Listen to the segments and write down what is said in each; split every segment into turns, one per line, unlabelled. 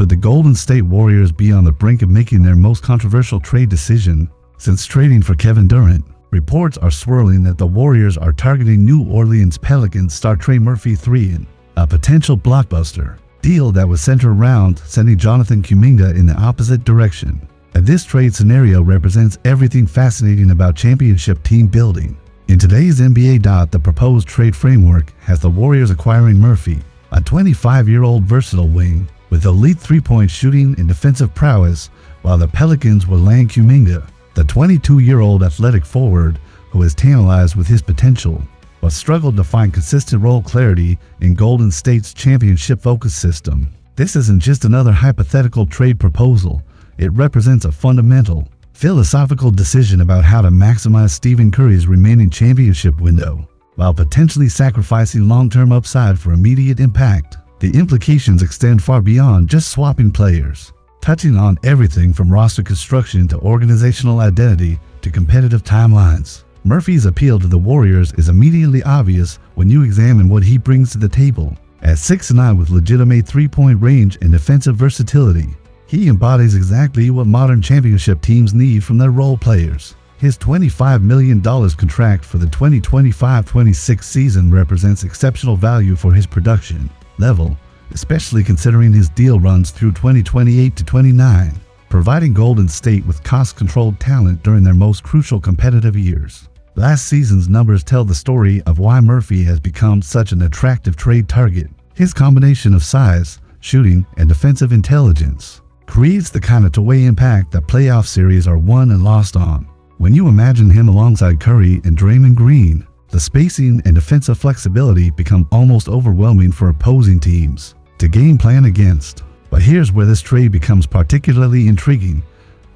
Could the Golden State Warriors be on the brink of making their most controversial trade decision since trading for Kevin Durant? Reports are swirling that the Warriors are targeting New Orleans Pelicans star Trey Murphy III in a potential blockbuster deal that would center around sending Jonathan Kuminga in the opposite direction. And this trade scenario represents everything fascinating about championship team building. In today's NBA, the proposed trade framework has the Warriors acquiring Murphy, a 25-year-old versatile wing with elite three-point shooting and defensive prowess, while the Pelicans will land Kuminga, the 22-year-old athletic forward who is tantalized with his potential, but struggled to find consistent role clarity in Golden State's championship-focused system. This isn't just another hypothetical trade proposal. It represents a fundamental, philosophical decision about how to maximize Stephen Curry's remaining championship window, while potentially sacrificing long-term upside for immediate impact. The implications extend far beyond just swapping players, touching on everything from roster construction to organizational identity to competitive timelines. Murphy's appeal to the Warriors is immediately obvious when you examine what he brings to the table. At 6'9" with legitimate three-point range and defensive versatility, he embodies exactly what modern championship teams need from their role players. His $25 million contract for the 2025-26 season represents exceptional value for his production level, especially considering his deal runs through 2028 to 29, providing Golden State with cost-controlled talent during their most crucial competitive years. Last season's numbers tell the story of why Murphy has become such an attractive trade target. His combination of size, shooting, and defensive intelligence creates the kind of two-way impact that playoff series are won and lost on. When you imagine him alongside Curry and Draymond Green, the spacing and defensive flexibility become almost overwhelming for opposing teams to game plan against. But here's where this trade becomes particularly intriguing.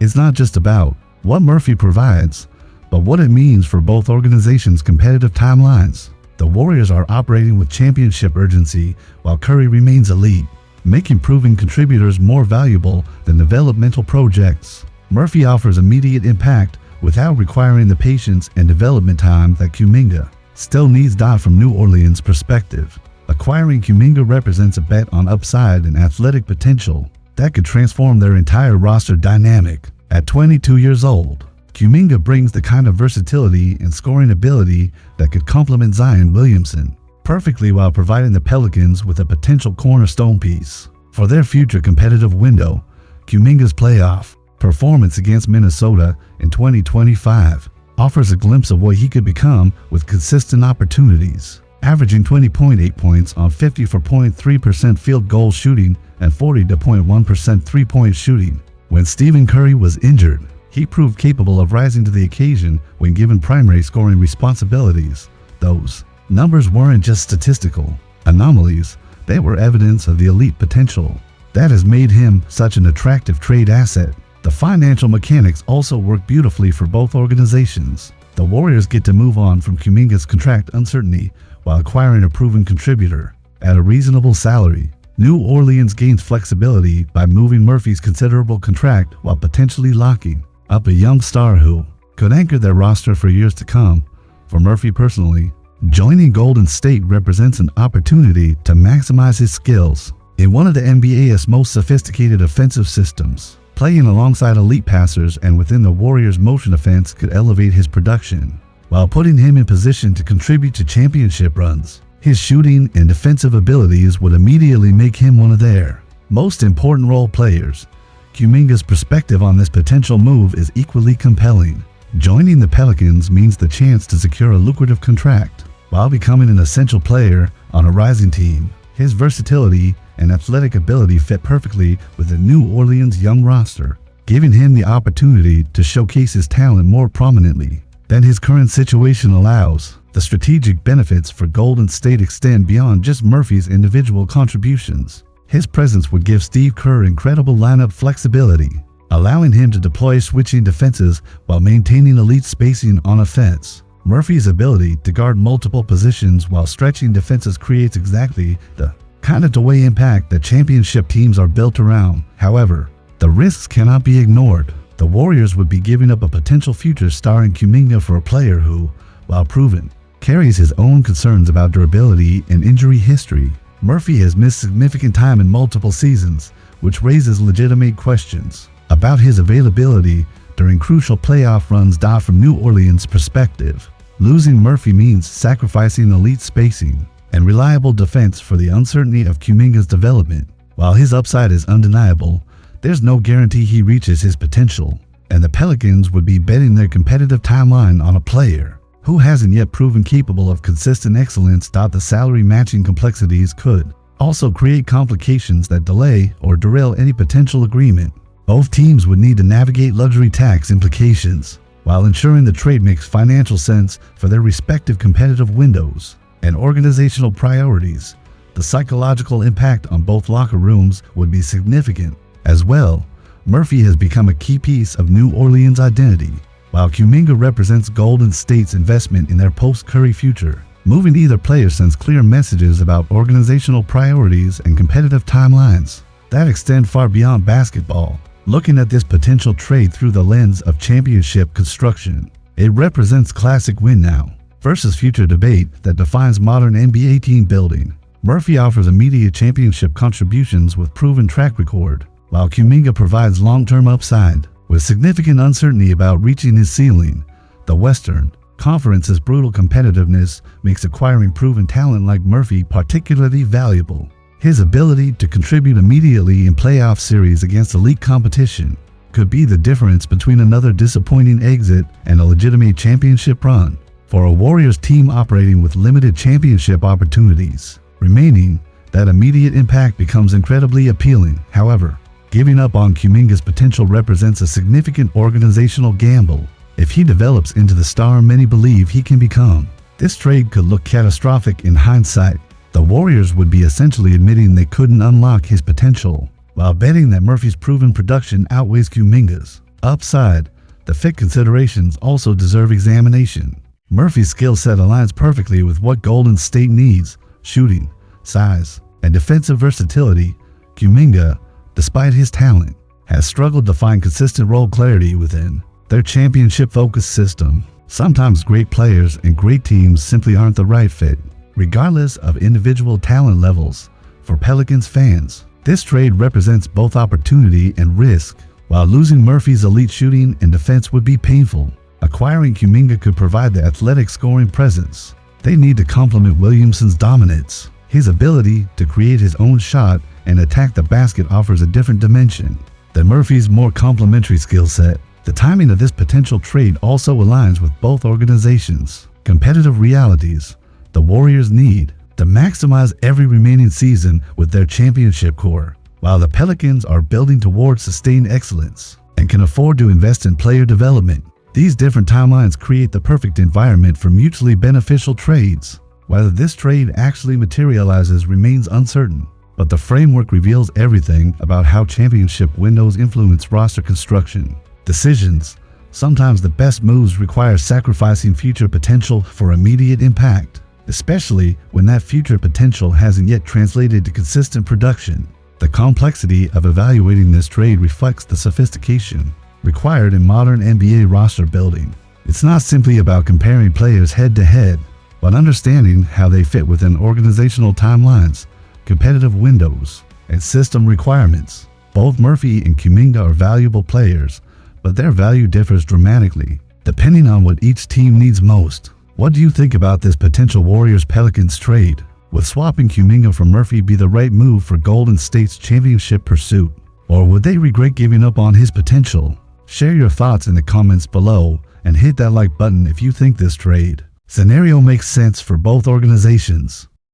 It's not just about what Murphy provides, but what it means for both organizations' competitive timelines. The Warriors are operating with championship urgency while Curry remains elite, making proven contributors more valuable than developmental projects. Murphy offers immediate impact without requiring the patience and development time that Kuminga still needs. From New Orleans' perspective, acquiring Kuminga represents a bet on upside and athletic potential that could transform their entire roster dynamic. At 22 years old, Kuminga brings the kind of versatility and scoring ability that could complement Zion Williamson perfectly, while providing the Pelicans with a potential cornerstone piece for their future competitive window. Kuminga's playoff performance against Minnesota in 2025 offers a glimpse of what he could become with consistent opportunities, averaging 20.8 points on 54.3% field goal shooting and 40.1% three-point shooting. When Stephen Curry was injured, he proved capable of rising to the occasion when given primary scoring responsibilities. Those numbers weren't just statistical anomalies, they were evidence of the elite potential that has made him such an attractive trade asset. The financial mechanics also work beautifully for both organizations. The Warriors get to move on from Kuminga's contract uncertainty while acquiring a proven contributor at a reasonable salary. New Orleans gains flexibility by moving Murphy's considerable contract while potentially locking up a young star who could anchor their roster for years to come. For Murphy personally, joining Golden State represents an opportunity to maximize his skills in one of the NBA's most sophisticated offensive systems. Playing alongside elite passers and within the Warriors' motion offense could elevate his production, while putting him in position to contribute to championship runs. His shooting and defensive abilities would immediately make him one of their most important role players. Kuminga's perspective on this potential move is equally compelling. Joining the Pelicans means the chance to secure a lucrative contract while becoming an essential player on a rising team. His versatility and athletic ability fit perfectly with the New Orleans young roster, giving him the opportunity to showcase his talent more prominently than his current situation allows. The strategic benefits for Golden State extend beyond just Murphy's individual contributions. His presence would give Steve Kerr incredible lineup flexibility, allowing him to deploy switching defenses while maintaining elite spacing on offense. Murphy's ability to guard multiple positions while stretching defenses creates exactly the kind of two-way impact that championship teams are built around. However, the risks cannot be ignored. The Warriors would be giving up a potential future star in Kuminga for a player who, while proven, carries his own concerns about durability and injury history. Murphy has missed significant time in multiple seasons, which raises legitimate questions about his availability during crucial playoff runs. From New Orleans' perspective, losing Murphy means sacrificing elite spacing and reliable defense for the uncertainty of Kuminga's development. While his upside is undeniable, there's no guarantee he reaches his potential, and the Pelicans would be betting their competitive timeline on a player who hasn't yet proven capable of consistent excellence. The salary matching complexities could also create complications that delay or derail any potential agreement. Both teams would need to navigate luxury tax implications while ensuring the trade makes financial sense for their respective competitive windows and organizational priorities. The psychological impact on both locker rooms would be significant as well. Murphy has become a key piece of New Orleans' identity, while Kuminga represents Golden State's investment in their post-Curry future. Moving either player sends clear messages about organizational priorities and competitive timelines that extend far beyond basketball. Looking at this potential trade through the lens of championship construction, it represents classic win now versus future debate that defines modern NBA team building. Murphy offers immediate championship contributions with proven track record, while Kuminga provides long-term upside with significant uncertainty about reaching his ceiling. The Western Conference's brutal competitiveness makes acquiring proven talent like Murphy particularly valuable. His ability to contribute immediately in playoff series against elite competition could be the difference between another disappointing exit and a legitimate championship run. For a Warriors team operating with limited championship opportunities remaining, that immediate impact becomes incredibly appealing. However, giving up on Kuminga's potential represents a significant organizational gamble. If he develops into the star many believe he can become, this trade could look catastrophic in hindsight. The Warriors would be essentially admitting they couldn't unlock his potential, while betting that Murphy's proven production outweighs Kuminga's upside. The fit considerations also deserve examination. Murphy's skill set aligns perfectly with what Golden State needs: shooting, size, and defensive versatility. Kuminga, despite his talent, has struggled to find consistent role clarity within their championship-focused system. Sometimes great players and great teams simply aren't the right fit, regardless of individual talent levels. For Pelicans fans, this trade represents both opportunity and risk. While losing Murphy's elite shooting and defense would be painful, acquiring Kuminga could provide the athletic scoring presence they need to complement Williamson's dominance. His ability to create his own shot and attack the basket offers a different dimension than Murphy's more complementary skill set. The timing of this potential trade also aligns with both organizations' competitive realities. The Warriors need to maximize every remaining season with their championship core, while the Pelicans are building towards sustained excellence and can afford to invest in player development. These different timelines create the perfect environment for mutually beneficial trades. Whether this trade actually materializes remains uncertain, but the framework reveals everything about how championship windows influence roster construction decisions. Sometimes the best moves require sacrificing future potential for immediate impact, especially when that future potential hasn't yet translated to consistent production. The complexity of evaluating this trade reflects the sophistication required in modern NBA roster building. It's not simply about comparing players head-to-head, but understanding how they fit within organizational timelines, competitive windows, and system requirements. Both Murphy and Kuminga are valuable players, but their value differs dramatically, depending on what each team needs most. What do you think about this potential Warriors-Pelicans trade? Would swapping Kuminga for Murphy be the right move for Golden State's championship pursuit? Or would they regret giving up on his potential? Share your thoughts in the comments below and hit that like button if you think this trade scenario makes sense for both organizations.